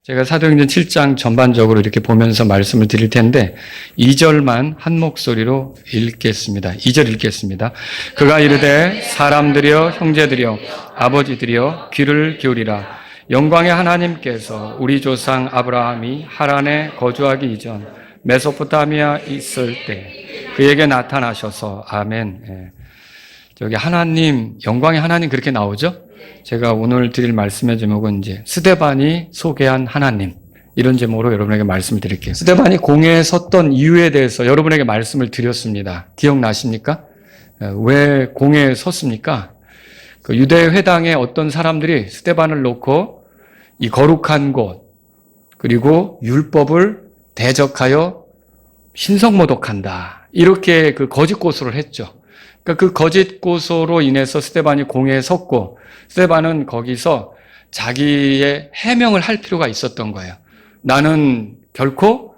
제가 사도행전 7장 전반적으로 이렇게 보면서 말씀을 드릴 텐데 2절만 한 목소리로 읽겠습니다. 2절 읽겠습니다. 그가 이르되 사람들이여 형제들이여 아버지들이여 귀를 기울이라. 영광의 하나님께서 우리 조상 아브라함이 하란에 거주하기 이전 메소포타미아 있을 때 그에게 나타나셔서 아멘. 저기 하나님, 영광의 하나님 그렇게 나오죠? 제가 오늘 드릴 말씀의 제목은 이제 스데반이 소개한 하나님, 이런 제목으로 여러분에게 말씀을 드릴게요. 스데반이 공회에 섰던 이유에 대해서 여러분에게 말씀을 드렸습니다. 기억나십니까? 왜 공회에 섰습니까? 그 유대 회당에 어떤 사람들이 스데반을 놓고 이 거룩한 곳 그리고 율법을 대적하여 신성모독한다, 이렇게 그 거짓 고소를 했죠. 그러니까 그 거짓 고소로 인해서 스데반이 공회에 섰고, 스데반은 거기서 자기의 해명을 할 필요가 있었던 거예요. 나는 결코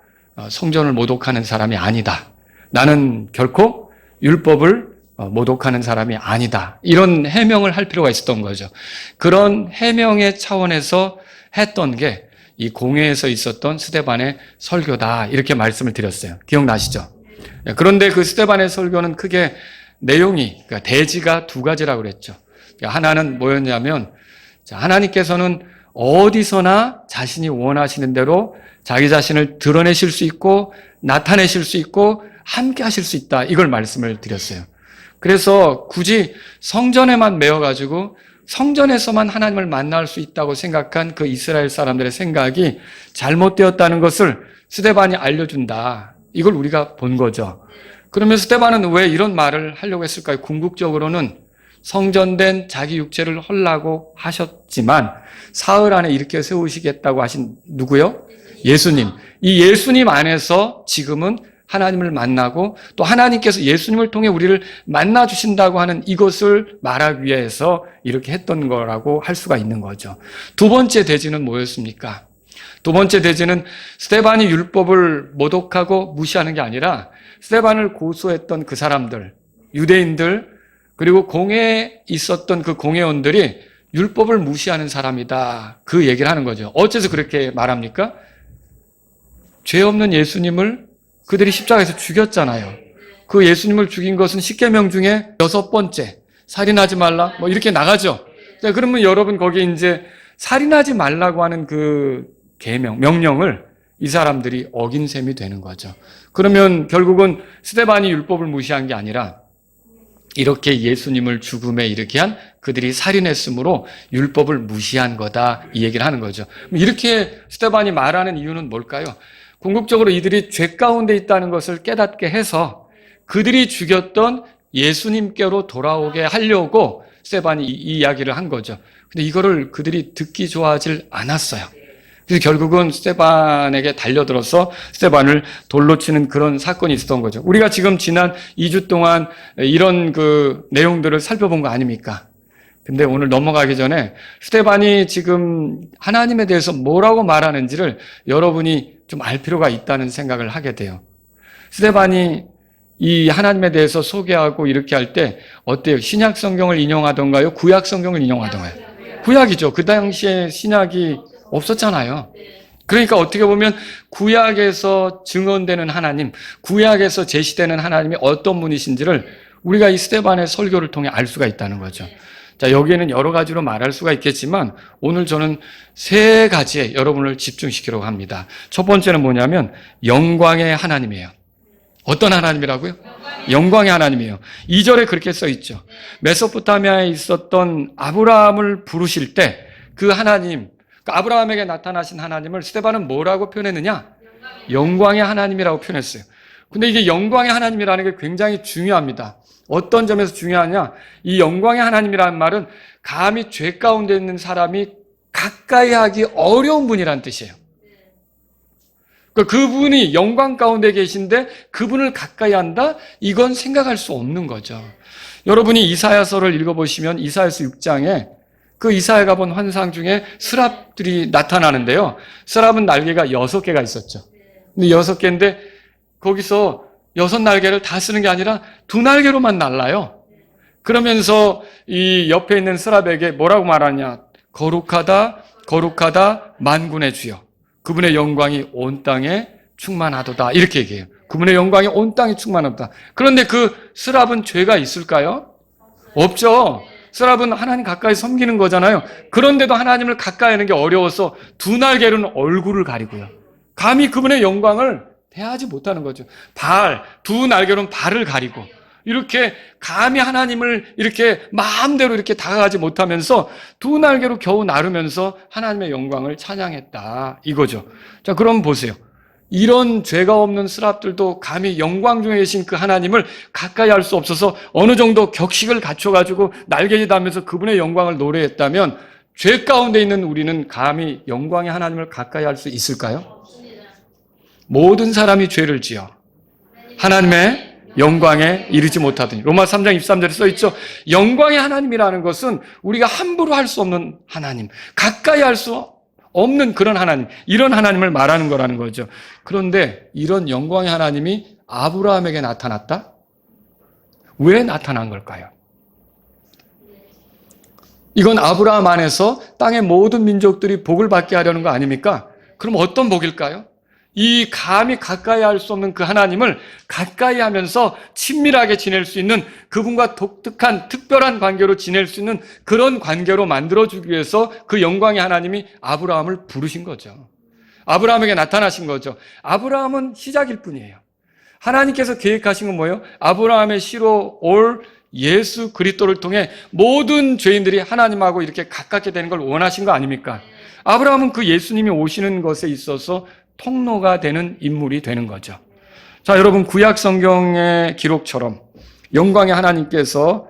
성전을 모독하는 사람이 아니다. 나는 결코 율법을 모독하는 사람이 아니다. 이런 해명을 할 필요가 있었던 거죠. 그런 해명의 차원에서 했던 게 이 공회에서 있었던 스데반의 설교다, 이렇게 말씀을 드렸어요. 기억나시죠? 그런데 그 스데반의 설교는 크게 내용이, 그러니까 대지가 두 가지라고 그랬죠. 하나는 뭐였냐면, 하나님께서는 어디서나 자신이 원하시는 대로 자기 자신을 드러내실 수 있고 나타내실 수 있고 함께 하실 수 있다, 이걸 말씀을 드렸어요. 그래서 굳이 성전에만 매여가지고 성전에서만 하나님을 만날 수 있다고 생각한 그 이스라엘 사람들의 생각이 잘못되었다는 것을 스데반이 알려준다, 이걸 우리가 본 거죠. 그러면 스데반은 왜 이런 말을 하려고 했을까요? 궁극적으로는 성전된 자기 육체를 헐라고 하셨지만 사흘 안에 일으켜 세우시겠다고 하신 누구요? 예수님. 이 예수님 안에서 지금은 하나님을 만나고 또 하나님께서 예수님을 통해 우리를 만나 주신다고 하는 이것을 말하기 위해서 이렇게 했던 거라고 할 수가 있는 거죠. 두 번째 대지는 뭐였습니까? 두 번째 대지는 스데반이 율법을 모독하고 무시하는 게 아니라 스데반을 고소했던 그 사람들, 유대인들, 그리고 공회에 있었던 그 공회원들이 율법을 무시하는 사람이다, 그 얘기를 하는 거죠. 어째서 그렇게 말합니까? 죄 없는 예수님을 그들이 십자가에서 죽였잖아요. 그 예수님을 죽인 것은 십계명 중에 6번째, 살인하지 말라, 뭐 이렇게 나가죠. 자, 그러면 여러분 거기에 이제 살인하지 말라고 하는 그 계명, 명령을 이 사람들이 어긴 셈이 되는 거죠. 그러면 결국은 스데반이 율법을 무시한 게 아니라 이렇게 예수님을 죽음에 이르게 한 그들이 살인했으므로 율법을 무시한 거다, 이 얘기를 하는 거죠. 이렇게 스데반이 말하는 이유는 뭘까요? 궁극적으로 이들이 죄 가운데 있다는 것을 깨닫게 해서 그들이 죽였던 예수님께로 돌아오게 하려고 스데반이 이 이야기를 한 거죠. 근데 이거를 그들이 듣기 좋아하질 않았어요. 그래서 결국은 스데반에게 달려들어서 스데반을 돌로 치는 그런 사건이 있었던 거죠. 우리가 지금 지난 2주 동안 이런 그 내용들을 살펴본 거 아닙니까? 근데 오늘 넘어가기 전에 스데반이 지금 하나님에 대해서 뭐라고 말하는지를 여러분이 좀 알 필요가 있다는 생각을 하게 돼요. 스데반이 이 하나님에 대해서 소개하고 이렇게 할 때 어때요? 신약 성경을 인용하던가요? 구약 성경을 인용하던가요? 구약이죠. 그 당시에 신약이 없었잖아요. 그러니까 어떻게 보면 구약에서 증언되는 하나님, 구약에서 제시되는 하나님이 어떤 분이신지를 우리가 이 스데반의 설교를 통해 알 수가 있다는 거죠. 자, 여기에는 여러 가지로 말할 수가 있겠지만 오늘 저는 세 가지에 여러분을 집중시키려고 합니다. 첫 번째는 뭐냐면 영광의 하나님이에요. 어떤 하나님이라고요? 영광의 하나님이에요. 2절에 그렇게 써 있죠. 메소포타미아에 있었던 아브라함을 부르실 때 그 하나님, 아브라함에게 나타나신 하나님을 스데반은 뭐라고 표현했느냐? 영광의 하나님이라고 표현했어요. 근데 이게 영광의 하나님이라는 게 굉장히 중요합니다. 어떤 점에서 중요하냐? 이 영광의 하나님이라는 말은 감히 죄 가운데 있는 사람이 가까이 하기 어려운 분이라는 뜻이에요. 그분이 영광 가운데 계신데 그분을 가까이 한다? 이건 생각할 수 없는 거죠. 여러분이 이사야서를 읽어보시면 이사야서 6장에 그 이사야가 본 환상 중에 스랍들이 나타나는데요. 스랍은 날개가 6개가 있었죠. 근데 6개인데 거기서 6날개를 다 쓰는 게 아니라 2날개로만 날라요. 그러면서 이 옆에 있는 스랍에게 뭐라고 말하냐? 거룩하다, 거룩하다, 만군의 주여. 그분의 영광이 온 땅에 충만하도다. 이렇게 얘기해요. 그분의 영광이 온 땅에 충만하도다. 그런데 그 스랍은 죄가 있을까요? 없죠. 스랍은 하나님 가까이 섬기는 거잖아요. 그런데도 하나님을 가까이 하는 게 어려워서 두 날개로는 얼굴을 가리고요. 감히 그분의 영광을 대하지 못하는 거죠. 두 날개로는 발을 가리고 이렇게 감히 하나님을 이렇게 마음대로 이렇게 다가가지 못하면서 두 날개로 겨우 나르면서 하나님의 영광을 찬양했다. 이거죠. 자, 그럼 보세요. 이런 죄가 없는 스랍들도 감히 영광 중에 계신 그 하나님을 가까이 할 수 없어서 어느 정도 격식을 갖춰가지고 날개짓 하면서 그분의 영광을 노래했다면 죄 가운데 있는 우리는 감히 영광의 하나님을 가까이 할 수 있을까요? 모든 사람이 죄를 지어 하나님의 영광에 이르지 못하더니 로마 3장 23절에 써있죠. 영광의 하나님이라는 것은 우리가 함부로 할 수 없는 하나님, 가까이 할 수 없는 그런 하나님, 이런 하나님을 말하는 거라는 거죠. 그런데 이런 영광의 하나님이 아브라함에게 나타났다? 왜 나타난 걸까요? 이건 아브라함 안에서 땅의 모든 민족들이 복을 받게 하려는 거 아닙니까? 그럼 어떤 복일까요? 이 감히 가까이 할 수 없는 그 하나님을 가까이 하면서 친밀하게 지낼 수 있는 그분과 독특한 특별한 관계로 지낼 수 있는 그런 관계로 만들어주기 위해서 그 영광의 하나님이 아브라함을 부르신 거죠. 아브라함에게 나타나신 거죠. 아브라함은 시작일 뿐이에요. 하나님께서 계획하신 건 뭐예요? 아브라함의 씨로 올 예수 그리스도를 통해 모든 죄인들이 하나님하고 이렇게 가깝게 되는 걸 원하신 거 아닙니까? 아브라함은 그 예수님이 오시는 것에 있어서 통로가 되는 인물이 되는 거죠. 자, 여러분, 구약 성경의 기록처럼 영광의 하나님께서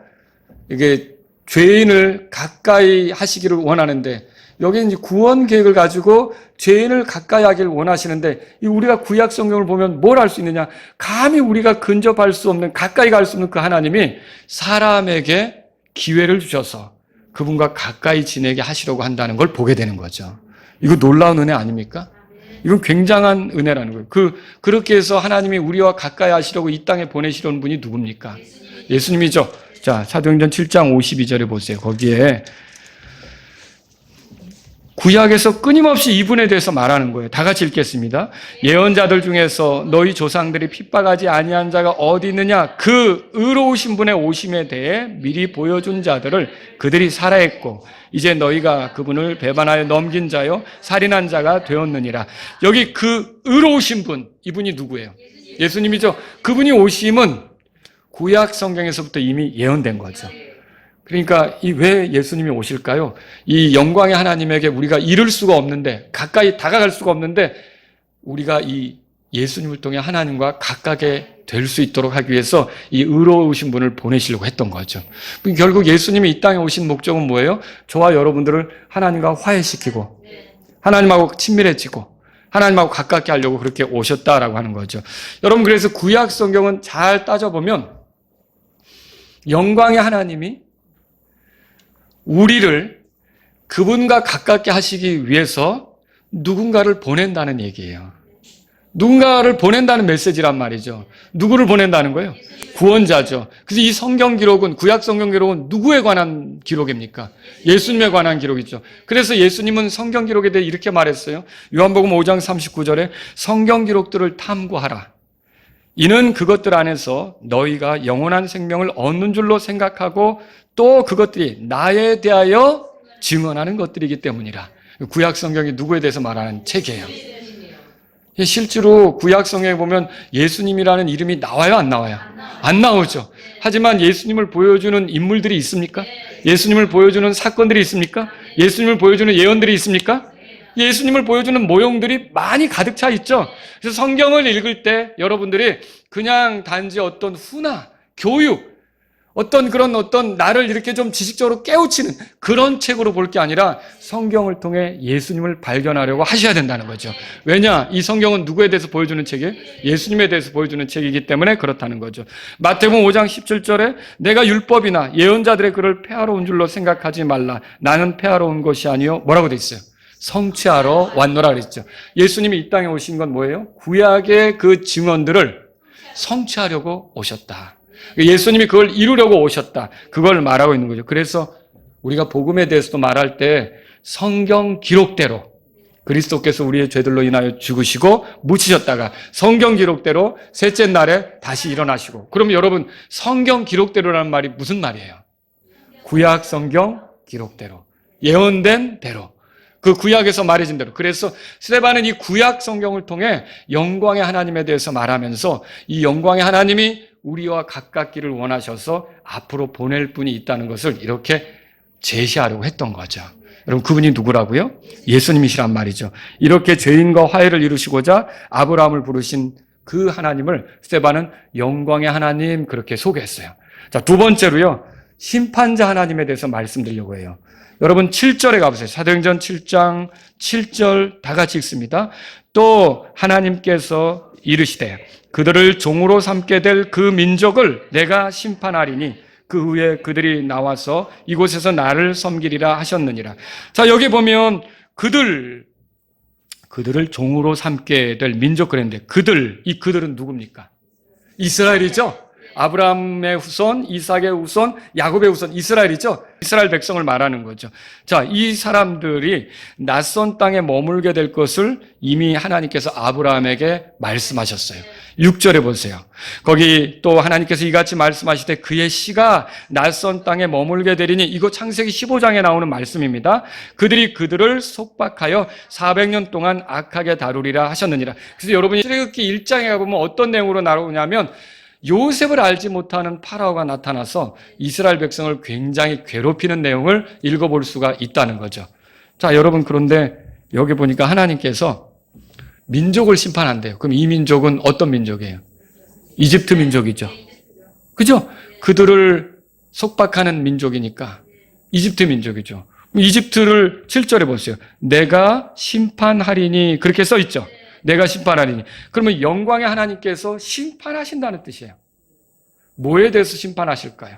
이게 죄인을 가까이 하시기를 원하는데, 여기 이제 구원 계획을 가지고 죄인을 가까이 하기를 원하시는데, 우리가 구약 성경을 보면 뭘 알 수 있느냐? 감히 우리가 근접할 수 없는, 가까이 갈 수 없는 그 하나님이 사람에게 기회를 주셔서 그분과 가까이 지내게 하시려고 한다는 걸 보게 되는 거죠. 이거 놀라운 은혜 아닙니까? 이건 굉장한 은혜라는 거예요. 그렇게 해서 하나님이 우리와 가까이 하시려고 이 땅에 보내시려는 분이 누굽니까? 예수님이죠. 자, 사도행전 7장 52절에 보세요. 거기에 구약에서 끊임없이 이분에 대해서 말하는 거예요. 다 같이 읽겠습니다. 예언자들 중에서 너희 조상들이 핍박하지 아니한 자가 어디 있느냐? 그 의로우신 분의 오심에 대해 미리 보여준 자들을 그들이 살아했고 이제 너희가 그분을 배반하여 넘긴 자요 살인한 자가 되었느니라. 여기 그 의로우신 분, 이분이 누구예요? 예수님이죠. 그분이 오심은 구약 성경에서부터 이미 예언된 거죠. 그러니까 왜 예수님이 오실까요? 이 영광의 하나님에게 우리가 이룰 수가 없는데, 가까이 다가갈 수가 없는데, 우리가 이 예수님을 통해 하나님과 가깝게 될 수 있도록 하기 위해서 이 의로우신 분을 보내시려고 했던 거죠. 결국 예수님이 이 땅에 오신 목적은 뭐예요? 저와 여러분들을 하나님과 화해시키고 하나님하고 친밀해지고 하나님하고 가깝게 하려고 그렇게 오셨다라고 하는 거죠. 여러분, 그래서 구약 성경은 잘 따져보면 영광의 하나님이 우리를 그분과 가깝게 하시기 위해서 누군가를 보낸다는 얘기예요. 누군가를 보낸다는 메시지란 말이죠. 누구를 보낸다는 거예요? 구원자죠. 그래서 이 성경 기록은, 구약 성경 기록은 누구에 관한 기록입니까? 예수님에 관한 기록이죠. 그래서 예수님은 성경 기록에 대해 이렇게 말했어요. 요한복음 5장 39절에 성경 기록들을 탐구하라. 이는 그것들 안에서 너희가 영원한 생명을 얻는 줄로 생각하고 또 그것들이 나에 대하여 증언하는 것들이기 때문이라. 구약 성경이 누구에 대해서 말하는 책이에요. 실제로 구약 성경에 보면 예수님이라는 이름이 나와요, 안 나와요? 안 나오죠. 하지만 예수님을 보여주는 인물들이 있습니까? 예수님을 보여주는 사건들이 있습니까? 예수님을 보여주는 예언들이 있습니까? 예수님을 보여주는 모형들이 많이 가득 차 있죠. 그래서 성경을 읽을 때 여러분들이 그냥 단지 어떤 훈화, 교육, 어떤 나를 이렇게 좀 지식적으로 깨우치는 그런 책으로 볼 게 아니라 성경을 통해 예수님을 발견하려고 하셔야 된다는 거죠. 왜냐? 이 성경은 누구에 대해서 보여주는 책이에요? 예수님에 대해서 보여주는 책이기 때문에 그렇다는 거죠. 마태복음 5장 17절에 내가 율법이나 예언자들의 글을 폐하러 온 줄로 생각하지 말라. 나는 폐하러 온 것이 아니요. 뭐라고 돼 있어요? 성취하러 왔노라 그랬죠. 예수님이 이 땅에 오신 건 뭐예요? 구약의 그 증언들을 성취하려고 오셨다. 예수님이 그걸 이루려고 오셨다. 그걸 말하고 있는 거죠. 그래서 우리가 복음에 대해서도 말할 때 성경 기록대로 그리스도께서 우리의 죄들로 인하여 죽으시고 묻히셨다가 성경 기록대로 셋째 날에 다시 일어나시고. 그럼 여러분, 성경 기록대로라는 말이 무슨 말이에요? 구약 성경 기록대로, 예언된 대로, 그 구약에서 말해진 대로. 그래서 스데반은 이 구약 성경을 통해 영광의 하나님에 대해서 말하면서 이 영광의 하나님이 우리와 가깝기를 원하셔서 앞으로 보낼 분이 있다는 것을 이렇게 제시하려고 했던 거죠. 여러분, 그분이 누구라고요? 예수님이시란 말이죠. 이렇게 죄인과 화해를 이루시고자 아브라함을 부르신 그 하나님을 스데반은 영광의 하나님 그렇게 소개했어요. 자, 두 번째로요, 심판자 하나님에 대해서 말씀드리려고 해요. 여러분 7절에 가보세요. 사도행전 7장 7절 다 같이 읽습니다. 또 하나님께서 이르시되 그들을 종으로 삼게 될 그 민족을 내가 심판하리니 그 후에 그들이 나와서 이곳에서 나를 섬기리라 하셨느니라. 자, 여기 보면 그들을 종으로 삼게 될 민족 그랬는데 이 그들은 누굽니까? 이스라엘이죠. 아브라함의 후손, 이삭의 후손, 야곱의 후손, 이스라엘이죠. 이스라엘 백성을 말하는 거죠. 자, 이 사람들이 낯선 땅에 머물게 될 것을 이미 하나님께서 아브라함에게 말씀하셨어요. 6절에 보세요. 거기 또 하나님께서 이같이 말씀하시되 그의 씨가 낯선 땅에 머물게 되리니, 이거 창세기 15장에 나오는 말씀입니다. 그들이 그들을 속박하여 400년 동안 악하게 다루리라 하셨느니라. 그래서 여러분이 출애굽기 1장에 가보면 어떤 내용으로 나오냐면 요셉을 알지 못하는 파라오가 나타나서 이스라엘 백성을 굉장히 괴롭히는 내용을 읽어볼 수가 있다는 거죠. 자, 여러분, 그런데 여기 보니까 하나님께서 민족을 심판한대요. 그럼 이 민족은 어떤 민족이에요? 이집트 민족이죠. 그죠? 그들을 속박하는 민족이니까 이집트 민족이죠. 이집트를 7절에 보세요. 내가 심판하리니, 그렇게 써 있죠. 내가 심판하리니. 그러면 영광의 하나님께서 심판하신다는 뜻이에요. 뭐에 대해서 심판하실까요?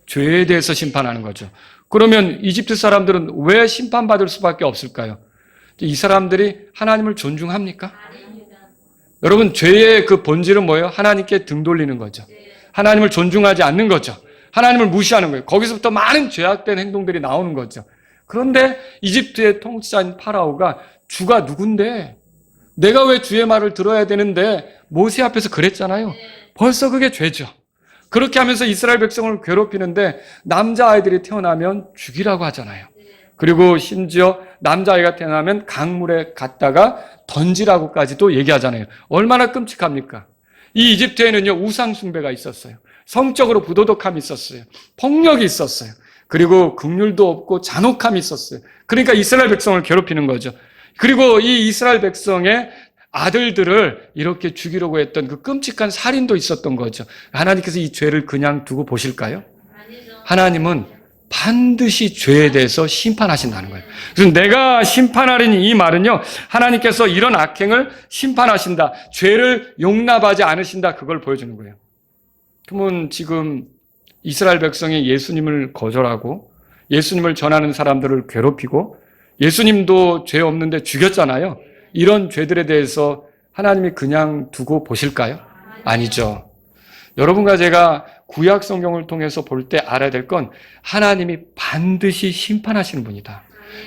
죄에 대해서 심판하는 거죠. 그러면 이집트 사람들은 왜 심판받을 수밖에 없을까요? 이 사람들이 하나님을 존중합니까? 여러분, 죄의 그 본질은 뭐예요? 하나님께 등 돌리는 거죠. 하나님을 존중하지 않는 거죠. 하나님을 무시하는 거예요. 거기서부터 많은 죄악된 행동들이 나오는 거죠. 그런데 이집트의 통치자인 파라오가 주가 누군데, 내가 왜 주의 말을 들어야 되는데, 모세 앞에서 그랬잖아요. 벌써 그게 죄죠. 그렇게 하면서 이스라엘 백성을 괴롭히는데 남자아이들이 태어나면 죽이라고 하잖아요. 그리고 심지어 남자아이가 태어나면 강물에 갔다가 던지라고까지도 얘기하잖아요. 얼마나 끔찍합니까? 이 이집트에는요, 우상숭배가 있었어요. 성적으로 부도덕함이 있었어요. 폭력이 있었어요. 그리고 긍휼도 없고 잔혹함이 있었어요. 그러니까 이스라엘 백성을 괴롭히는 거죠. 그리고 이 이스라엘 백성의 아들들을 이렇게 죽이려고 했던 그 끔찍한 살인도 있었던 거죠. 하나님께서 이 죄를 그냥 두고 보실까요? 하나님은 반드시 죄에 대해서 심판하신다는 거예요. 그래서 내가 심판하리니, 이 말은요, 하나님께서 이런 악행을 심판하신다, 죄를 용납하지 않으신다, 그걸 보여주는 거예요. 그러면 지금 이스라엘 백성이 예수님을 거절하고 예수님을 전하는 사람들을 괴롭히고 예수님도 죄 없는데 죽였잖아요. 이런 죄들에 대해서 하나님이 그냥 두고 보실까요? 아니죠. 여러분과 제가 구약 성경을 통해서 볼 때 알아야 될 건 하나님이 반드시 심판하시는 분이다.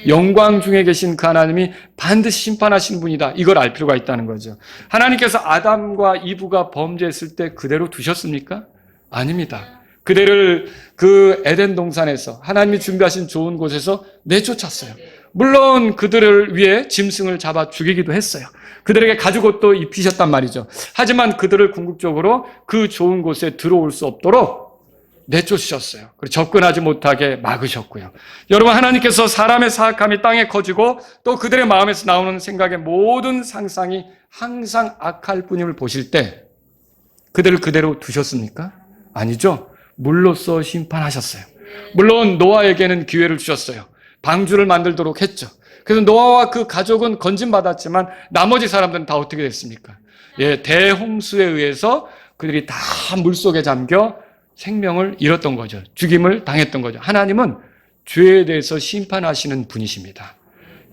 영광 중에 계신 그 하나님이 반드시 심판하시는 분이다. 이걸 알 필요가 있다는 거죠. 하나님께서 아담과 이브가 범죄했을 때 그대로 두셨습니까? 아닙니다. 그들을 그 에덴 동산에서 하나님이 준비하신 좋은 곳에서 내쫓았어요. 물론 그들을 위해 짐승을 잡아 죽이기도 했어요. 그들에게 가죽옷도 입히셨단 말이죠. 하지만 그들을 궁극적으로 그 좋은 곳에 들어올 수 없도록 내쫓으셨어요. 그리고 접근하지 못하게 막으셨고요. 여러분, 하나님께서 사람의 사악함이 땅에 커지고 또 그들의 마음에서 나오는 생각의 모든 상상이 항상 악할 뿐임을 보실 때 그들을 그대로 두셨습니까? 아니죠. 물로써 심판하셨어요. 물론 노아에게는 기회를 주셨어요. 방주를 만들도록 했죠. 그래서 노아와 그 가족은 건진받았지만 나머지 사람들은 다 어떻게 됐습니까? 대홍수에 의해서 그들이 다 물속에 잠겨 생명을 잃었던 거죠. 죽임을 당했던 거죠. 하나님은 죄에 대해서 심판하시는 분이십니다.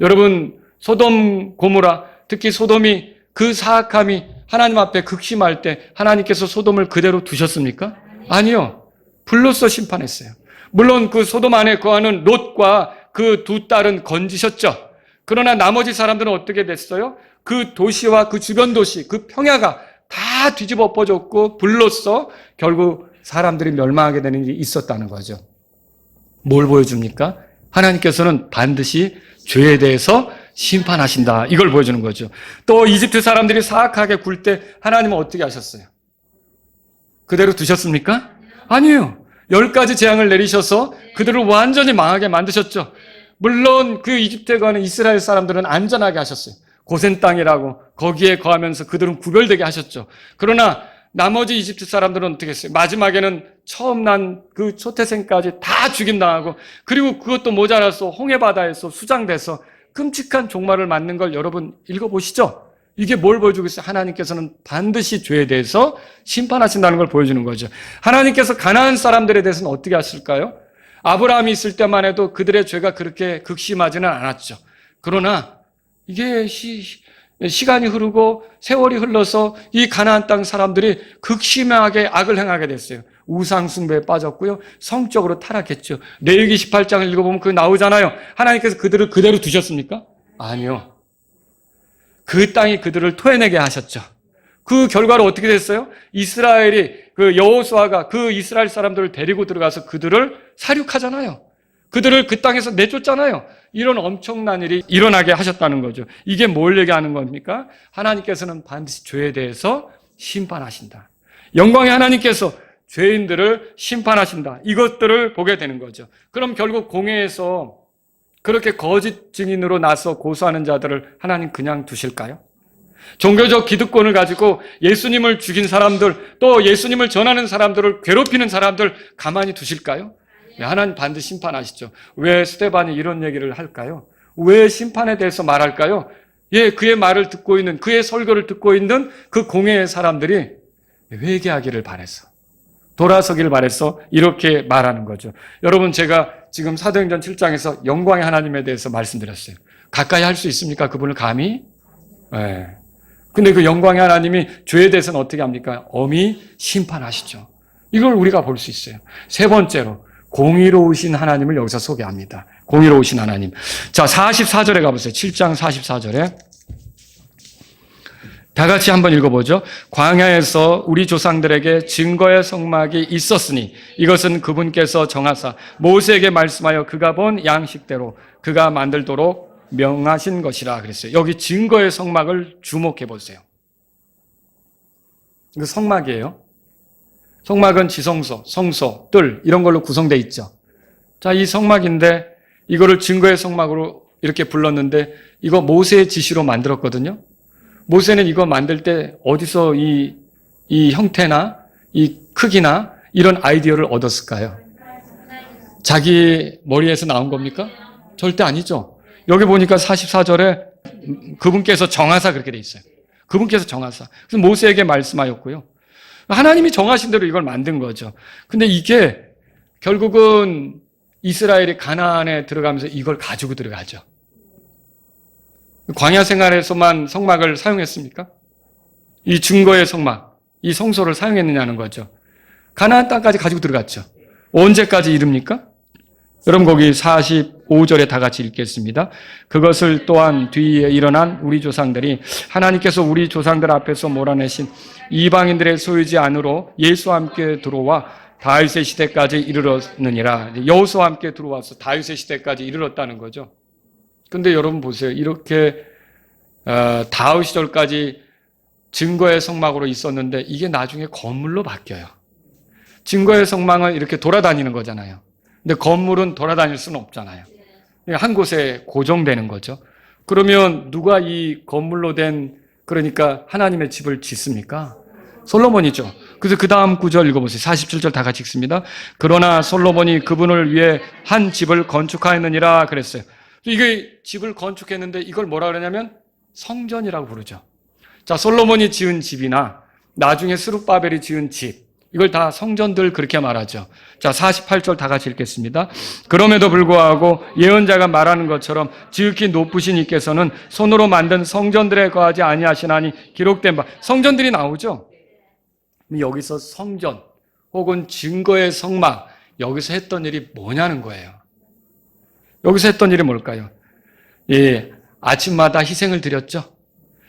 여러분, 소돔 고모라, 특히 소돔이 그 사악함이 하나님 앞에 극심할 때 하나님께서 소돔을 그대로 두셨습니까? 아니요. 불로써 심판했어요. 물론 그 소돔 안에 거하는 롯과 그 두 딸은 건지셨죠. 그러나 나머지 사람들은 어떻게 됐어요? 그 도시와 그 주변 도시, 그 평야가 다 뒤집어 엎어졌고 불로써 결국 사람들이 멸망하게 되는 일이 있었다는 거죠. 뭘 보여줍니까? 하나님께서는 반드시 죄에 대해서 심판하신다. 이걸 보여주는 거죠. 또 이집트 사람들이 사악하게 굴 때 하나님은 어떻게 하셨어요? 그대로 두셨습니까? 아니에요. 10가지 재앙을 내리셔서 그들을 완전히 망하게 만드셨죠. 물론 그 이집트에 가는 이스라엘 사람들은 안전하게 하셨어요. 고센 땅이라고 거기에 거하면서 그들은 구별되게 하셨죠. 그러나 나머지 이집트 사람들은 어떻게 했어요? 마지막에는 처음 난 그 초태생까지 다 죽임당하고 그리고 그것도 모자라서 홍해바다에서 수장돼서 끔찍한 종말을 맞는 걸 여러분 읽어보시죠. 이게 뭘 보여주고 있어요? 하나님께서는 반드시 죄에 대해서 심판하신다는 걸 보여주는 거죠. 하나님께서 가나안 사람들에 대해서는 어떻게 하실까요? 아브라함이 있을 때만 해도 그들의 죄가 그렇게 극심하지는 않았죠. 그러나 이게 시간이 흐르고 세월이 흘러서 이 가나안 땅 사람들이 극심하게 악을 행하게 됐어요. 우상 숭배에 빠졌고요. 성적으로 타락했죠. 레위기 18장을 읽어보면 그거 나오잖아요. 하나님께서 그들을 그대로 두셨습니까? 아니요. 그 땅이 그들을 토해내게 하셨죠. 그 결과로 어떻게 됐어요? 이스라엘이 그 여호수아가 그 이스라엘 사람들을 데리고 들어가서 그들을 사륙하잖아요. 그들을 그 땅에서 내쫓잖아요. 이런 엄청난 일이 일어나게 하셨다는 거죠. 이게 뭘 얘기하는 겁니까? 하나님께서는 반드시 죄에 대해서 심판하신다. 영광의 하나님께서 죄인들을 심판하신다. 이것들을 보게 되는 거죠. 그럼 결국 공회에서 그렇게 거짓 증인으로 나서 고소하는 자들을 하나님 그냥 두실까요? 종교적 기득권을 가지고 예수님을 죽인 사람들, 또 예수님을 전하는 사람들을 괴롭히는 사람들 가만히 두실까요? 하나님 반드시 심판하시죠. 왜 스데반이 이런 얘기를 할까요? 왜 심판에 대해서 말할까요? 예, 그의 말을 듣고 있는, 그의 설교를 듣고 있는 그 공회의 사람들이 회개하기를 바래서, 돌아서기를 바래서 이렇게 말하는 거죠. 여러분, 제가 지금 사도행전 7장에서 영광의 하나님에 대해서 말씀드렸어요. 가까이 할 수 있습니까? 그분을 감히? 네. 근데 그 영광의 하나님이 죄에 대해서는 어떻게 합니까? 엄히 심판하시죠. 이걸 우리가 볼 수 있어요. 세 번째로, 공의로우신 하나님을 여기서 소개합니다. 공의로우신 하나님. 자, 44절에 가보세요. 7장 44절에. 다 같이 한번 읽어보죠. 광야에서 우리 조상들에게 증거의 성막이 있었으니 이것은 그분께서 정하사 모세에게 말씀하여 그가 본 양식대로 그가 만들도록 명하신 것이라 그랬어요. 여기 증거의 성막을 주목해 보세요. 이거 성막이에요. 성막은 지성소, 성소, 뜰 이런 걸로 구성되어 있죠. 자, 이 성막인데 이거를 증거의 성막으로 이렇게 불렀는데 이거 모세의 지시로 만들었거든요. 모세는 이거 만들 때 어디서 이 형태나 이 크기나 이런 아이디어를 얻었을까요? 자기 머리에서 나온 겁니까? 절대 아니죠. 여기 보니까 44절에 그분께서 정하사 그렇게 돼 있어요. 그분께서 정하사. 그래서 모세에게 말씀하였고요. 하나님이 정하신 대로 이걸 만든 거죠. 근데 이게 결국은 이스라엘이 가나안에 들어가면서 이걸 가지고 들어가죠. 광야 생활에서만 성막을 사용했습니까? 이 증거의 성막, 이 성소를 사용했느냐는 거죠. 가나안 땅까지 가지고 들어갔죠. 언제까지 이릅니까? 여러분 거기 45절에 다 같이 읽겠습니다. 그것을 또한 뒤에 일어난 우리 조상들이 하나님께서 우리 조상들 앞에서 몰아내신 이방인들의 소유지 안으로 예수와 함께 들어와 다윗의 시대까지 이르렀느니라. 여호수아와 함께 들어와서 다윗의 시대까지 이르렀다는 거죠. 근데 여러분 보세요. 이렇게 다윗 시절까지 증거의 성막으로 있었는데 이게 나중에 건물로 바뀌어요. 증거의 성막은 이렇게 돌아다니는 거잖아요. 근데 건물은 돌아다닐 수는 없잖아요. 한 곳에 고정되는 거죠. 그러면 누가 이 건물로 된 그러니까 하나님의 집을 짓습니까? 솔로몬이죠. 그래서 그 다음 구절 읽어보세요. 47절 다 같이 읽습니다. 그러나 솔로몬이 그분을 위해 한 집을 건축하였느니라 그랬어요. 이게 집을 건축했는데 이걸 뭐라 그러냐면 성전이라고 부르죠. 자, 솔로몬이 지은 집이나 나중에 스룹바벨이 지은 집, 이걸 다 성전들 그렇게 말하죠. 자, 48절 다 같이 읽겠습니다. 그럼에도 불구하고 예언자가 말하는 것처럼 지극히 높으신 이께서는 손으로 만든 성전들에 거하지 아니하시나니 기록된 바. 성전들이 나오죠. 여기서 성전 혹은 증거의 성막, 여기서 했던 일이 뭐냐는 거예요. 여기서 했던 일이 뭘까요? 예, 아침마다 희생을 드렸죠.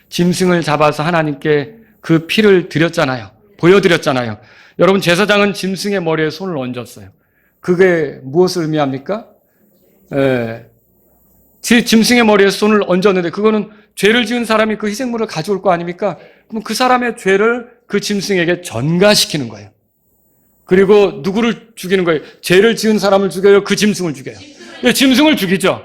짐승을 잡아서 하나님께 그 피를 드렸잖아요. 보여드렸잖아요. 여러분, 제사장은 짐승의 머리에 손을 얹었어요. 그게 무엇을 의미합니까? 짐승의 머리에 손을 얹었는데 그거는 죄를 지은 사람이 그 희생물을 가져올 거 아닙니까? 그럼 그 사람의 죄를 그 짐승에게 전가시키는 거예요. 그리고 누구를 죽이는 거예요? 죄를 지은 사람을 죽여요? 그 짐승을 죽여요? 짐승을 죽이죠.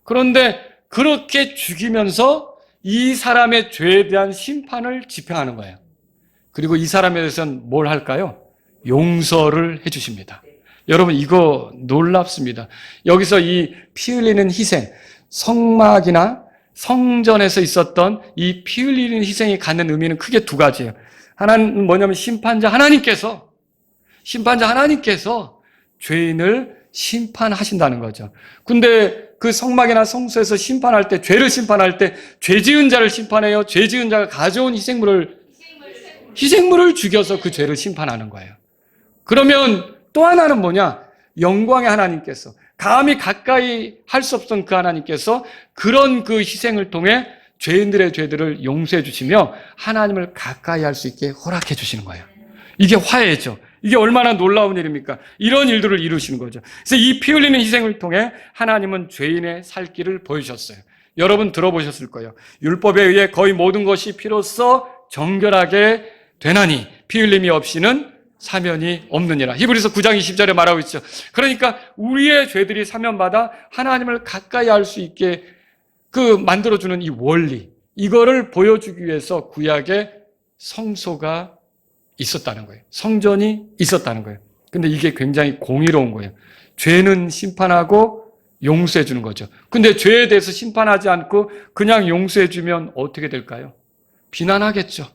그런데 그렇게 죽이면서 이 사람의 죄에 대한 심판을 집행하는 거예요. 그리고 이 사람에 대해서는 뭘 할까요? 용서를 해주십니다. 여러분, 이거 놀랍습니다. 여기서 이 피 흘리는 희생, 성막이나 성전에서 있었던 이 피 흘리는 희생이 갖는 의미는 크게 두 가지예요. 하나는 뭐냐면 심판자 하나님께서 죄인을 심판하신다는 거죠. 근데 그 성막이나 성소에서 심판할 때, 죄를 심판할 때 죄 지은 자를 심판해요? 죄 지은 자가 가져온 희생물을 죽여서 그 죄를 심판하는 거예요. 그러면 또 하나는 뭐냐? 영광의 하나님께서, 감히 가까이 할 수 없던 그 하나님께서 그런 그 희생을 통해 죄인들의 죄들을 용서해 주시며 하나님을 가까이 할 수 있게 허락해 주시는 거예요. 이게 화해죠. 이게 얼마나 놀라운 일입니까? 이런 일들을 이루시는 거죠. 그래서 이 피 흘리는 희생을 통해 하나님은 죄인의 살 길을 보여주셨어요. 여러분 들어보셨을 거예요. 율법에 의해 거의 모든 것이 피로써 정결하게 되나니 피 흘림이 없이는 사면이 없느니라. 히브리서 9장 20절에 말하고 있죠. 그러니까 우리의 죄들이 사면받아 하나님을 가까이 할 수 있게 만들어주는 이 원리, 이거를 보여주기 위해서 구약에 성소가 있었다는 거예요. 성전이 있었다는 거예요. 근데 이게 굉장히 공의로운 거예요. 죄는 심판하고 용서해 주는 거죠. 근데 죄에 대해서 심판하지 않고 그냥 용서해 주면 어떻게 될까요? 비난하겠죠.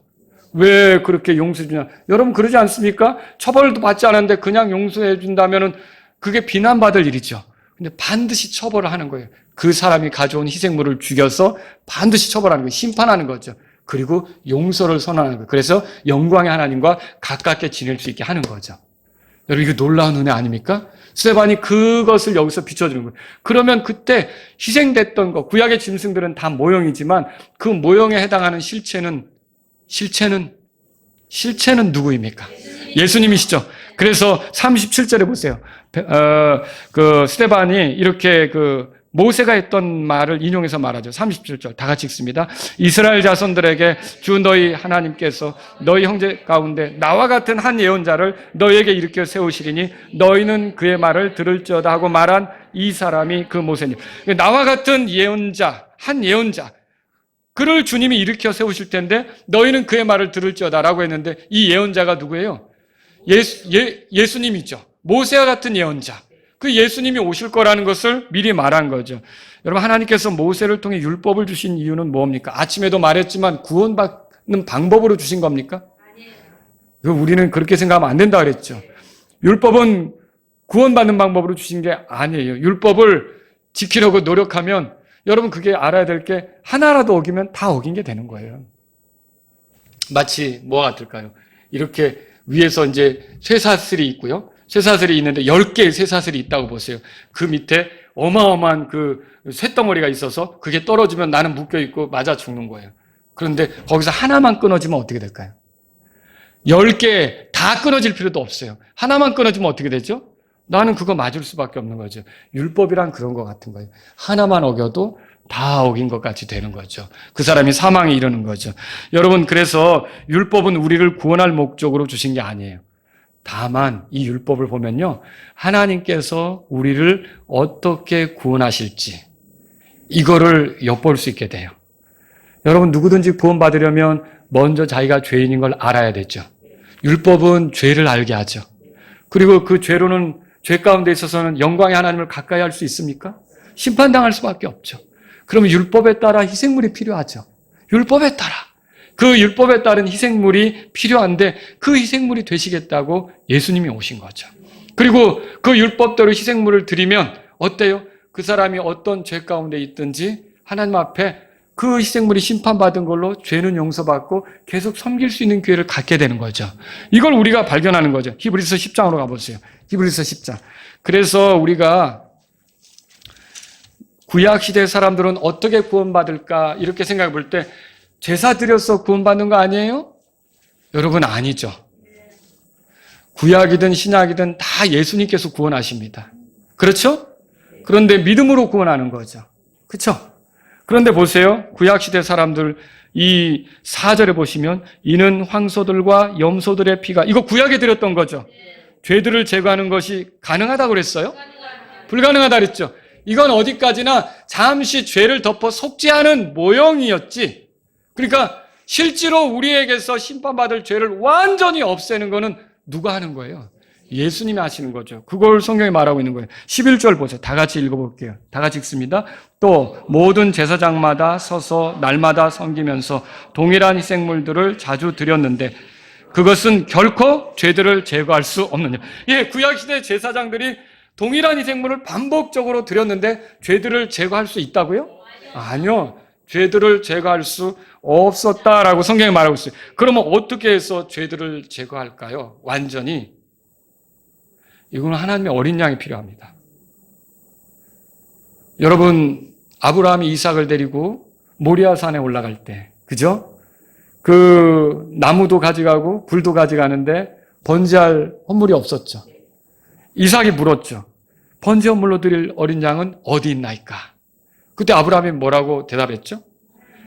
왜 그렇게 용서해 주냐? 여러분 그러지 않습니까? 처벌도 받지 않았는데 그냥 용서해 준다면은 그게 비난받을 일이죠. 근데 반드시 처벌을 하는 거예요. 그 사람이 가져온 희생물을 죽여서 반드시 처벌하는 거예요. 심판하는 거죠. 그리고 용서를 선언하는 거예요. 그래서 영광의 하나님과 가깝게 지낼 수 있게 하는 거죠. 여러분 이거 놀라운 은혜 아닙니까? 스데반이 그것을 여기서 비춰주는 거예요. 그러면 그때 희생됐던 것, 구약의 짐승들은 다 모형이지만 그 모형에 해당하는 실체는 누구입니까? 예수님이시죠. 그래서 37절에 보세요. 스데반이 이렇게 모세가 했던 말을 인용해서 말하죠. 37절 다 같이 읽습니다. 이스라엘 자손들에게 주 너희 하나님께서 너희 형제 가운데 나와 같은 한 예언자를 너희에게 일으켜 세우시리니 너희는 그의 말을 들을지어다 하고 말한 이 사람이 그 모세님. 나와 같은 예언자, 한 예언자, 그를 주님이 일으켜 세우실 텐데 너희는 그의 말을 들을지어다라고 했는데 이 예언자가 누구예요? 예수님이죠. 모세와 같은 예언자. 그 예수님이 오실 거라는 것을 미리 말한 거죠. 여러분 하나님께서 모세를 통해 율법을 주신 이유는 뭡니까? 아침에도 말했지만 구원받는 방법으로 주신 겁니까? 아니에요. 우리는 그렇게 생각하면 안 된다 그랬죠. 율법은 구원받는 방법으로 주신 게 아니에요. 율법을 지키려고 노력하면 여러분 그게 알아야 될 게 하나라도 어기면 다 어긴 게 되는 거예요. 마치 뭐와 같을까요? 이렇게 위에서 이제 쇠사슬이 있고요. 쇠사슬이 있는데 10개의 쇠사슬이 있다고 보세요. 그 밑에 어마어마한 그 쇠덩어리가 있어서 그게 떨어지면 나는 묶여있고 맞아 죽는 거예요. 그런데 거기서 하나만 끊어지면 어떻게 될까요? 10개 다 끊어질 필요도 없어요. 하나만 끊어지면 어떻게 되죠? 나는 그거 맞을 수밖에 없는 거죠. 율법이란 그런 것 같은 거예요. 하나만 어겨도 다 어긴 것 같이 되는 거죠. 그 사람이 사망에 이르는 거죠. 여러분 그래서 율법은 우리를 구원할 목적으로 주신 게 아니에요. 다만 이 율법을 보면요. 하나님께서 우리를 어떻게 구원하실지 이거를 엿볼 수 있게 돼요. 여러분 누구든지 구원받으려면 먼저 자기가 죄인인 걸 알아야 되죠. 율법은 죄를 알게 하죠. 그리고 그 죄로는 죄 가운데 있어서는 영광의 하나님을 가까이 할 수 있습니까? 심판당할 수밖에 없죠. 그러면 율법에 따라 희생물이 필요하죠. 율법에 따라. 그 율법에 따른 희생물이 필요한데 그 희생물이 되시겠다고 예수님이 오신 거죠. 그리고 그 율법대로 희생물을 드리면 어때요? 그 사람이 어떤 죄 가운데 있든지 하나님 앞에 그 희생물이 심판받은 걸로 죄는 용서받고 계속 섬길 수 있는 기회를 갖게 되는 거죠. 이걸 우리가 발견하는 거죠. 히브리서 10장으로 가보세요. 히브리서 10장. 그래서 우리가 구약시대 사람들은 어떻게 구원받을까 이렇게 생각해 볼 때 제사 드려서 구원받는 거 아니에요? 여러분 아니죠. 구약이든 신약이든 다 예수님께서 구원하십니다. 그렇죠? 그런데 믿음으로 구원하는 거죠. 그렇죠? 그런데 보세요. 구약시대 사람들 이 4절에 보시면 이는 황소들과 염소들의 피가, 이거 구약에 드렸던 거죠. 죄들을 제거하는 것이 가능하다고 그랬어요? 불가능하다 그랬죠. 이건 어디까지나 잠시 죄를 덮어 속죄하는 모형이었지. 그러니까 실제로 우리에게서 심판받을 죄를 완전히 없애는 거는 누가 하는 거예요? 예수님이 하시는 거죠. 그걸 성경에 말하고 있는 거예요. 11절 보세요. 다 같이 읽어볼게요. 다 같이 읽습니다. 또 모든 제사장마다 서서 날마다 섬기면서 동일한 희생물들을 자주 드렸는데 그것은 결코 죄들을 제거할 수 없느냐. 예, 구약시대 제사장들이 동일한 희생물을 반복적으로 드렸는데 죄들을 제거할 수 있다고요? 아니요. 죄들을 제거할 수 없었다라고 성경이 말하고 있어요. 그러면 어떻게 해서 죄들을 제거할까요? 완전히. 이건 하나님의 어린 양이 필요합니다. 여러분, 아브라함이 이삭을 데리고 모리아산에 올라갈 때, 그죠? 그 나무도 가져가고 불도 가져가는데 번제할 헌물이 없었죠. 이삭이 물었죠. 번제 헌물로 드릴 어린 양은 어디 있나이까? 그때 아브라함이 뭐라고 대답했죠?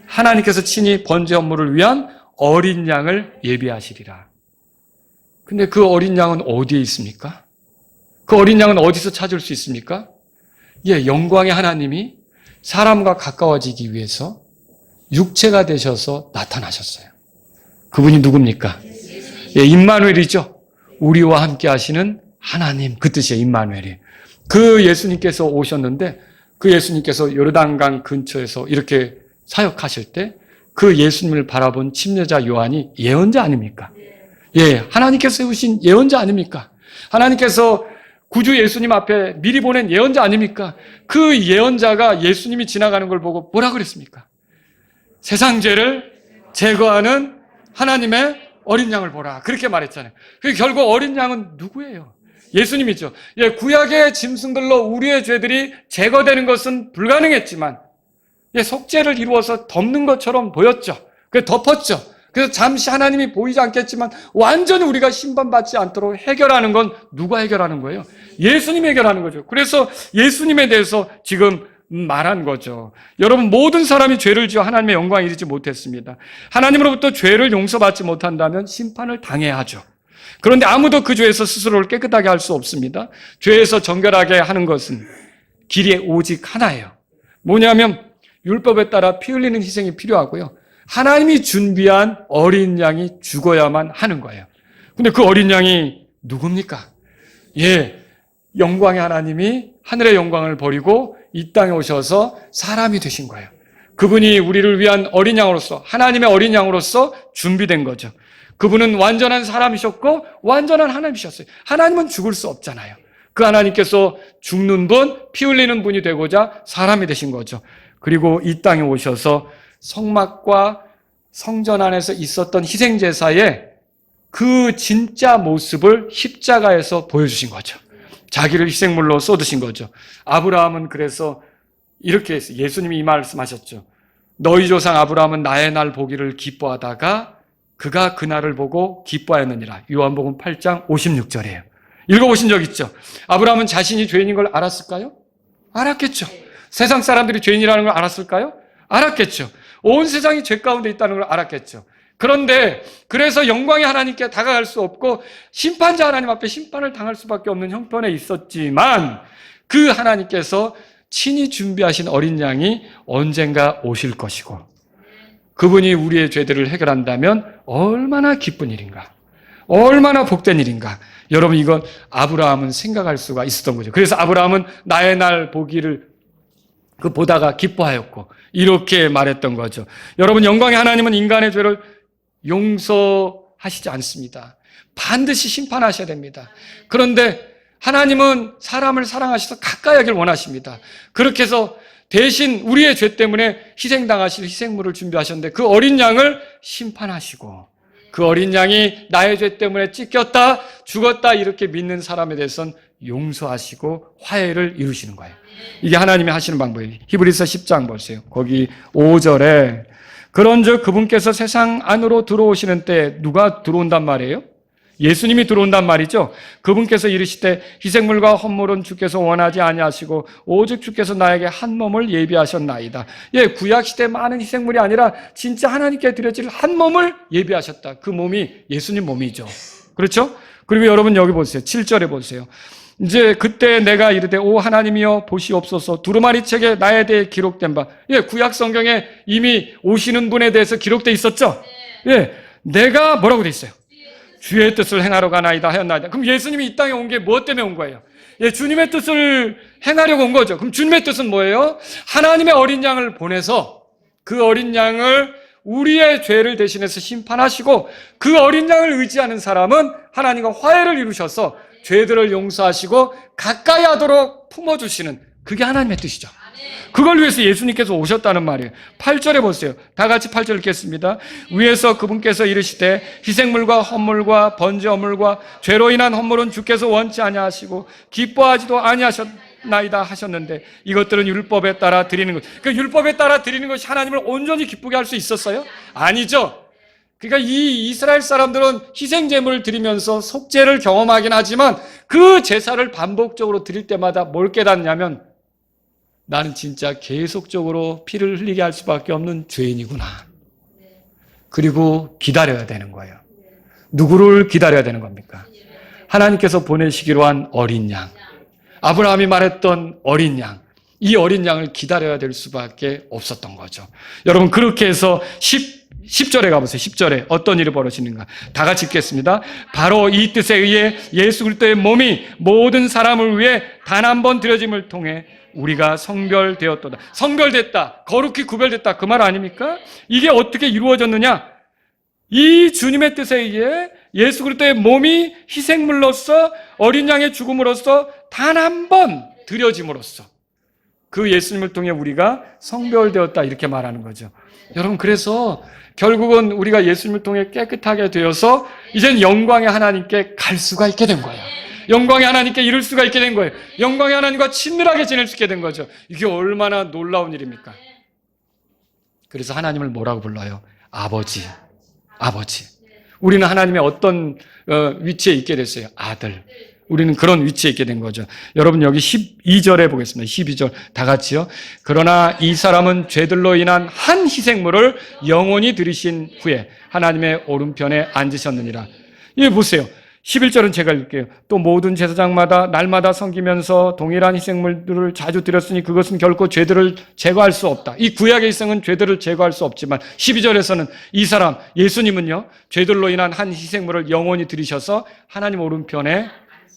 하나님께서 친히 번제 헌물을 위한 어린 양을 예비하시리라. 근데 그 어린 양은 어디에 있습니까? 그 어린 양은 어디서 찾을 수 있습니까? 예, 영광의 하나님이 사람과 가까워지기 위해서 육체가 되셔서 나타나셨어요. 그분이 누굽니까? 예, 임마누엘이죠. 우리와 함께 하시는 하나님, 그 뜻이에요. 임마누엘이. 그 예수님께서 오셨는데 그 예수님께서 요르단강 근처에서 이렇게 사역하실 때 그 예수님을 바라본 침례자 요한이 예언자 아닙니까? 예, 하나님께서 세우신 예언자 아닙니까? 하나님께서 구주 예수님 앞에 미리 보낸 예언자 아닙니까? 그 예언자가 예수님이 지나가는 걸 보고 뭐라 그랬습니까? 세상 죄를 제거하는 하나님의 어린 양을 보라. 그렇게 말했잖아요. 결국 어린 양은 누구예요? 예수님이죠. 예, 구약의 짐승들로 우리의 죄들이 제거되는 것은 불가능했지만 예, 속죄를 이루어서 덮는 것처럼 보였죠. 그래서 덮었죠. 그래서 잠시 하나님이 보이지 않겠지만 완전히 우리가 심판받지 않도록 해결하는 건 누가 해결하는 거예요? 예수님이 해결하는 거죠. 그래서 예수님에 대해서 지금 말한 거죠. 여러분, 모든 사람이 죄를 지어 하나님의 영광에 이르지 못했습니다. 하나님으로부터 죄를 용서받지 못한다면 심판을 당해야 하죠. 그런데 아무도 그 죄에서 스스로를 깨끗하게 할 수 없습니다. 죄에서 정결하게 하는 것은 길이 오직 하나예요. 뭐냐면 율법에 따라 피 흘리는 희생이 필요하고요. 하나님이 준비한 어린 양이 죽어야만 하는 거예요. 근데 그 어린 양이 누굽니까? 예, 영광의 하나님이 하늘의 영광을 버리고 이 땅에 오셔서 사람이 되신 거예요. 그분이 우리를 위한 어린 양으로서, 하나님의 어린 양으로서 준비된 거죠. 그분은 완전한 사람이셨고 완전한 하나님이셨어요. 하나님은 죽을 수 없잖아요. 그 하나님께서 죽는 분, 피 흘리는 분이 되고자 사람이 되신 거죠. 그리고 이 땅에 오셔서 성막과 성전 안에서 있었던 희생제사의 그 진짜 모습을 십자가에서 보여주신 거죠. 자기를 희생물로 쏟으신 거죠. 아브라함은 그래서 이렇게 했어요. 예수님이 이 말씀하셨죠. 너희 조상 아브라함은 나의 날 보기를 기뻐하다가 그가 그날을 보고 기뻐하였느니라. 요한복음 8장 56절이에요. 읽어보신 적 있죠? 아브라함은 자신이 죄인인 걸 알았을까요? 알았겠죠. 세상 사람들이 죄인이라는 걸 알았을까요? 알았겠죠. 온 세상이 죄 가운데 있다는 걸 알았겠죠. 그런데 그래서 영광의 하나님께 다가갈 수 없고 심판자 하나님 앞에 심판을 당할 수밖에 없는 형편에 있었지만 그 하나님께서 친히 준비하신 어린 양이 언젠가 오실 것이고 그분이 우리의 죄들을 해결한다면 얼마나 기쁜 일인가, 얼마나 복된 일인가. 여러분, 이건 아브라함은 생각할 수가 있었던 거죠. 그래서 아브라함은 나의 날 보기를 보다가 기뻐하였고 이렇게 말했던 거죠. 여러분, 영광의 하나님은 인간의 죄를 용서하시지 않습니다. 반드시 심판하셔야 됩니다. 그런데 하나님은 사람을 사랑하셔서 가까이 하길 원하십니다. 그렇게 해서 대신 우리의 죄 때문에 희생당하실 희생물을 준비하셨는데 그 어린 양을 심판하시고 그 어린 양이 나의 죄 때문에 찢겼다, 죽었다 이렇게 믿는 사람에 대해서는 용서하시고 화해를 이루시는 거예요. 이게 하나님이 하시는 방법이에요. 히브리서 10장 보세요. 거기 5절에 그런즉 그분께서 세상 안으로 들어오시는 때 누가 들어온단 말이에요? 예수님이 들어온단 말이죠. 그분께서 이르시되 희생물과 헌물은 주께서 원하지 아니하시고 오직 주께서 나에게 한 몸을 예비하셨나이다. 예, 구약 시대 많은 희생물이 아니라 진짜 하나님께 드려질 한 몸을 예비하셨다. 그 몸이 예수님 몸이죠. 그렇죠? 그리고 여러분 여기 보세요. 7절에 보세요. 이제 그때 내가 이르되 오 하나님이여 보시옵소서 두루마리 책에 나에 대해 기록된 바. 예, 구약 성경에 이미 오시는 분에 대해서 기록돼 있었죠. 예, 내가 뭐라고 돼 있어요? 주의 뜻을 행하러 가나이다 하였나이다. 그럼 예수님이 이 땅에 온 게 무엇 때문에 온 거예요? 예, 주님의 뜻을 행하려고 온 거죠. 그럼 주님의 뜻은 뭐예요? 하나님의 어린 양을 보내서 그 어린 양을 우리의 죄를 대신해서 심판하시고 그 어린 양을 의지하는 사람은 하나님과 화해를 이루셔서 죄들을 용서하시고 가까이 하도록 품어주시는 그게 하나님의 뜻이죠. 그걸 위해서 예수님께서 오셨다는 말이에요. 8절에 보세요. 다 같이 8절 읽겠습니다. 위에서 그분께서 이르시되 희생물과 헌물과 번제 헌물과 죄로 인한 헌물은 주께서 원치 아니하시고 기뻐하지도 아니하셨나이다 하셨는데 이것들은 율법에 따라 드리는 것. 그 율법에 따라 드리는 것이 하나님을 온전히 기쁘게 할 수 있었어요? 아니죠. 그러니까 이 이스라엘 사람들은 희생 제물을 드리면서 속죄를 경험하긴 하지만 그 제사를 반복적으로 드릴 때마다 뭘 깨닫냐면 나는 진짜 계속적으로 피를 흘리게 할 수밖에 없는 죄인이구나. 그리고 기다려야 되는 거예요. 누구를 기다려야 되는 겁니까? 하나님께서 보내시기로 한 어린 양. 아브라함이 말했던 어린 양. 이 어린 양을 기다려야 될 수밖에 없었던 거죠. 여러분 그렇게 해서 10절에 가보세요. 10절에 어떤 일이 벌어지는가. 다 같이 읽겠습니다. 바로 이 뜻에 의해 예수 그리스도의 몸이 모든 사람을 위해 단 한 번 드려짐을 통해 우리가 성별되었도다. 성별됐다. 거룩히 구별됐다. 그 말 아닙니까? 이게 어떻게 이루어졌느냐? 이 주님의 뜻에 의해 예수 그리스도의 몸이 희생물로서 어린 양의 죽음으로써 단 한 번 드려짐으로써 그 예수님을 통해 우리가 성별되었다. 이렇게 말하는 거죠. 여러분 그래서 결국은 우리가 예수님을 통해 깨끗하게 되어서 이젠 영광의 하나님께 갈 수가 있게 된 거예요. 영광의 하나님께 이룰 수가 있게 된 거예요. 영광의 하나님과 친밀하게 지낼 수 있게 된 거죠. 이게 얼마나 놀라운 일입니까? 그래서 하나님을 뭐라고 불러요? 아버지. 아버지. 우리는 하나님의 어떤 위치에 있게 됐어요? 아들. 우리는 그런 위치에 있게 된 거죠. 여러분 여기 12절에 보겠습니다. 12절 다 같이요. 그러나 이 사람은 죄들로 인한 한 희생물을 영원히 들이신 후에 하나님의 오른편에 앉으셨느니라. 예, 보세요. 11절은 제가 읽을게요. 또 모든 제사장마다 날마다 섬기면서 동일한 희생물들을 자주 드렸으니 그것은 결코 죄들을 제거할 수 없다. 이 구약의 희생은 죄들을 제거할 수 없지만 12절에서는 이 사람 예수님은요 죄들로 인한 한 희생물을 영원히 드리셔서 하나님 오른편에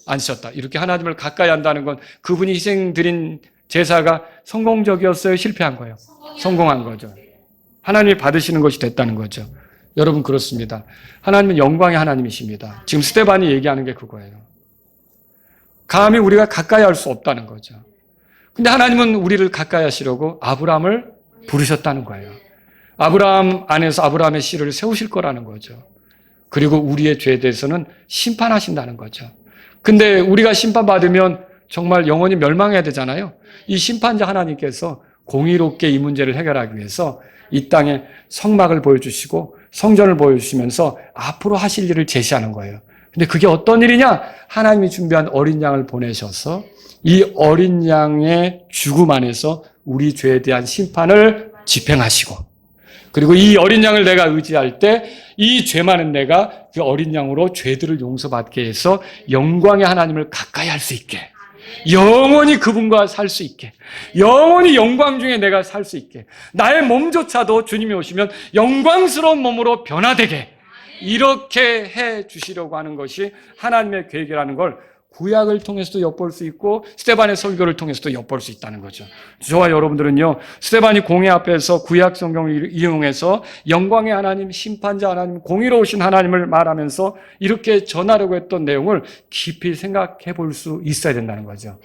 앉으셨다. 이렇게 하나님을 가까이 한다는 건 그분이 희생 드린 제사가 성공적이었어요? 실패한 거예요? 성공한 거죠. 하나님이 받으시는 것이 됐다는 거죠. 여러분 그렇습니다. 하나님은 영광의 하나님이십니다. 지금 스데반이 얘기하는 게 그거예요. 감히 우리가 가까이 할 수 없다는 거죠. 근데 하나님은 우리를 가까이 하시려고 아브라함을 부르셨다는 거예요. 아브라함 안에서 아브라함의 씨를 세우실 거라는 거죠. 그리고 우리의 죄에 대해서는 심판하신다는 거죠. 근데 우리가 심판받으면 정말 영원히 멸망해야 되잖아요. 이 심판자 하나님께서 공의롭게 이 문제를 해결하기 위해서 이 땅에 성막을 보여주시고 성전을 보여주시면서 앞으로 하실 일을 제시하는 거예요. 근데 그게 어떤 일이냐? 하나님이 준비한 어린 양을 보내셔서 이 어린 양의 죽음 안에서 우리 죄에 대한 심판을 집행하시고 그리고 이 어린 양을 내가 의지할 때 이 죄 많은 내가 그 어린 양으로 죄들을 용서받게 해서 영광의 하나님을 가까이 할 수 있게 영원히 그분과 살 수 있게 영원히 영광 중에 내가 살 수 있게 나의 몸조차도 주님이 오시면 영광스러운 몸으로 변화되게 이렇게 해 주시려고 하는 것이 하나님의 계획이라는 걸 구약을 통해서도 엿볼 수 있고 스데반의 설교를 통해서도 엿볼 수 있다는 거죠. 저와 여러분들은요 스데반이 공회 앞에서 구약 성경을 이용해서 영광의 하나님, 심판자 하나님, 공의로우신 하나님을 말하면서 이렇게 전하려고 했던 내용을 깊이 생각해 볼 수 있어야 된다는 거죠.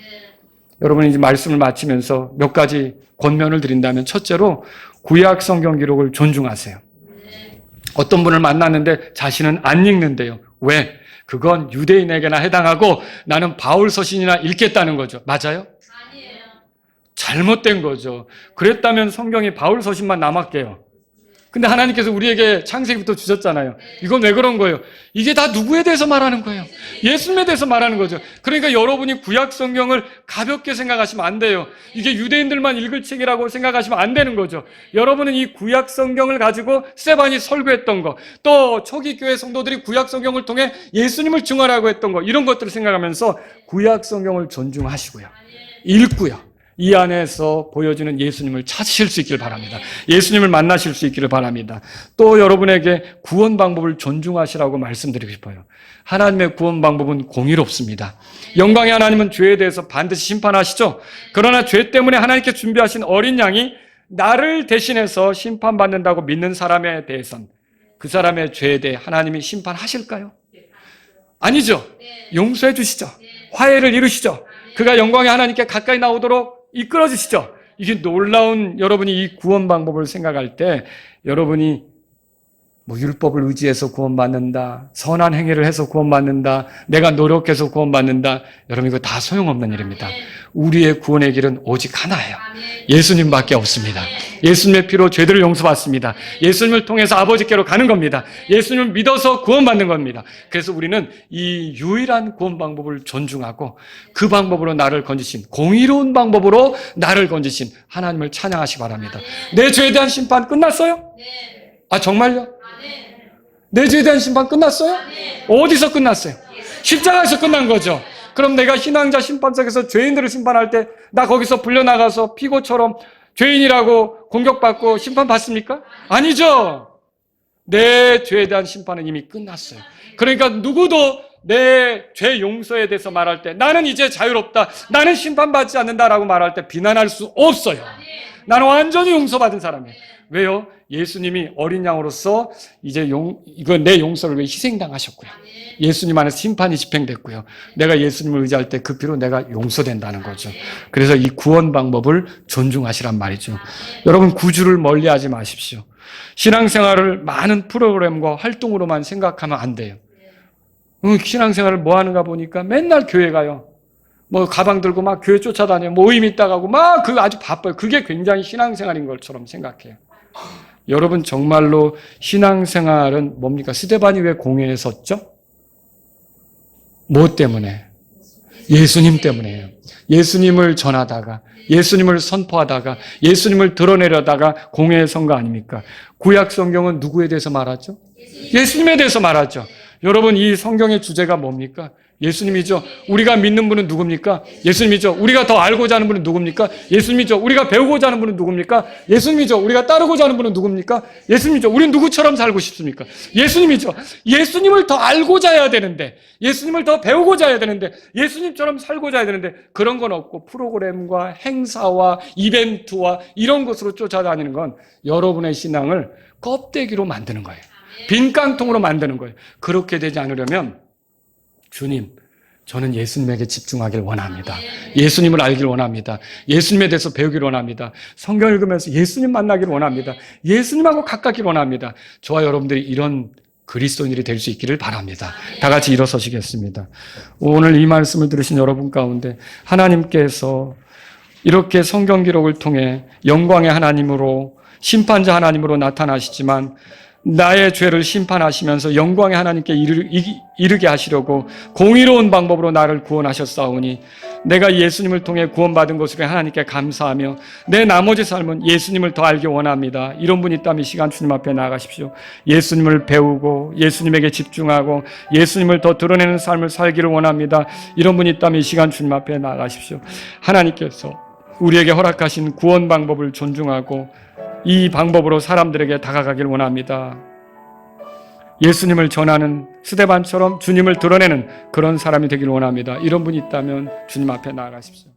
여러분이 이제 말씀을 마치면서 몇 가지 권면을 드린다면 첫째로 구약 성경 기록을 존중하세요. 어떤 분을 만났는데 자신은 안 읽는데요. 왜? 그건 유대인에게나 해당하고 나는 바울 서신이나 읽겠다는 거죠. 맞아요? 아니에요. 잘못된 거죠. 그랬다면 성경에 바울 서신만 남았게요. 근데 하나님께서 우리에게 창세기부터 주셨잖아요. 이건 왜 그런 거예요? 이게 다 누구에 대해서 말하는 거예요? 예수님에 대해서 말하는 거죠. 그러니까 여러분이 구약 성경을 가볍게 생각하시면 안 돼요. 이게 유대인들만 읽을 책이라고 생각하시면 안 되는 거죠. 여러분은 이 구약 성경을 가지고 스데반이 설교했던 거, 또 초기 교회 성도들이 구약 성경을 통해 예수님을 증언하고 했던 거, 이런 것들을 생각하면서 구약 성경을 존중하시고요. 읽고요. 이 안에서 보여주는 예수님을 찾으실 수 있기를 바랍니다. 예수님을 만나실 수 있기를 바랍니다. 또 여러분에게 구원 방법을 존중하시라고 말씀드리고 싶어요. 하나님의 구원 방법은 공의롭습니다. 영광의 하나님은 죄에 대해서 반드시 심판하시죠. 그러나 죄 때문에 하나님께 준비하신 어린 양이 나를 대신해서 심판받는다고 믿는 사람에 대해선 그 사람의 죄에 대해 하나님이 심판하실까요? 아니죠. 용서해 주시죠. 화해를 이루시죠. 그가 영광의 하나님께 가까이 나오도록 이끌어 주시죠. 이게 놀라운, 여러분이 이 구원 방법을 생각할 때 여러분이 율법을 의지해서 구원받는다, 선한 행위를 해서 구원받는다, 내가 노력해서 구원받는다, 여러분 이거 다 소용없는 일입니다. 우리의 구원의 길은 오직 하나예요. 예수님밖에 없습니다. 예수님의 피로 죄들을 용서받습니다. 예수님을 통해서 아버지께로 가는 겁니다. 예수님을 믿어서 구원받는 겁니다. 그래서 우리는 이 유일한 구원 방법을 존중하고 그 방법으로 나를 건지신, 공의로운 방법으로 나를 건지신 하나님을 찬양하시기 바랍니다. 내 죄에 대한 심판 끝났어요? 아, 정말요? 내 죄에 대한 심판 끝났어요? 어디서 끝났어요? 십자가에서 끝난 거죠. 그럼 내가 신앙자 심판석에서 죄인들을 심판할 때 나 거기서 불려나가서 피고처럼 죄인이라고 공격받고 심판받습니까? 아니죠. 내 죄에 대한 심판은 이미 끝났어요. 그러니까 누구도 내 죄 용서에 대해서 말할 때 나는 이제 자유롭다, 나는 심판받지 않는다라고 말할 때 비난할 수 없어요. 나는 완전히 용서받은 사람이에요. 왜요? 예수님이 어린 양으로서 이제 이거 내 용서를 위해 희생당하셨고요. 예수님 안에서 심판이 집행됐고요. 내가 예수님을 의지할 때 그 피로 내가 용서된다는 거죠. 그래서 이 구원 방법을 존중하시란 말이죠. 여러분, 구주를 멀리하지 마십시오. 신앙생활을 많은 프로그램과 활동으로만 생각하면 안 돼요. 신앙생활을 뭐 하는가 보니까 맨날 교회 가요. 가방 들고 막 교회 쫓아다녀요. 모임 있다 가고 막 아주 바빠요. 그게 굉장히 신앙생활인 것처럼 생각해요. 여러분, 정말로 신앙생활은 뭡니까? 스데반이 왜 공회에 섰죠? 뭐 때문에? 예수님 때문에요. 예수님을 전하다가, 예수님을 선포하다가, 예수님을 드러내려다가 공회에 선 거 아닙니까? 구약 성경은 누구에 대해서 말하죠? 예수님에 대해서 말하죠. 여러분, 이 성경의 주제가 뭡니까? 예수님이죠. 우리가 믿는 분은 누굽니까? 예수님이죠. 우리가 더 알고자 하는 분은 누굽니까? 예수님이죠. 우리가 배우고자 하는 분은 누굽니까? 예수님이죠. 우리가 따르고자 하는 분은 누굽니까? 예수님이죠. 우리는 누구처럼 살고 싶습니까? 예수님이죠. 예수님을 더 알고자 해야 되는데, 예수님을 더 배우고자 해야 되는데, 예수님처럼 살고자 해야 되는데, 그런 건 없고 프로그램과 행사와 이벤트와 이런 것으로 쫓아다니는 건 여러분의 신앙을 껍데기로 만드는 거예요. 빈 깡통으로 만드는 거예요. 그렇게 되지 않으려면 주님, 저는 예수님에게 집중하길 원합니다. 예수님을 알길 원합니다. 예수님에 대해서 배우길 원합니다. 성경 읽으면서 예수님 만나길 원합니다. 예수님하고 가깝길 원합니다. 저와 여러분들이 이런 그리스도인들이 될 수 있기를 바랍니다. 다 같이 일어서시겠습니다. 오늘 이 말씀을 들으신 여러분 가운데 하나님께서 이렇게 성경 기록을 통해 영광의 하나님으로, 심판자 하나님으로 나타나시지만 나의 죄를 심판하시면서 영광의 하나님께 이르게 하시려고 공의로운 방법으로 나를 구원하셨사오니 내가 예수님을 통해 구원받은 것으로 하나님께 감사하며 내 나머지 삶은 예수님을 더 알기 원합니다. 이런 분이 있다면 이 시간 주님 앞에 나아가십시오. 예수님을 배우고 예수님에게 집중하고 예수님을 더 드러내는 삶을 살기를 원합니다. 이런 분이 있다면 이 시간 주님 앞에 나아가십시오. 하나님께서 우리에게 허락하신 구원 방법을 존중하고 이 방법으로 사람들에게 다가가길 원합니다. 예수님을 전하는 스데반처럼 주님을 드러내는 그런 사람이 되길 원합니다. 이런 분이 있다면 주님 앞에 나아가십시오.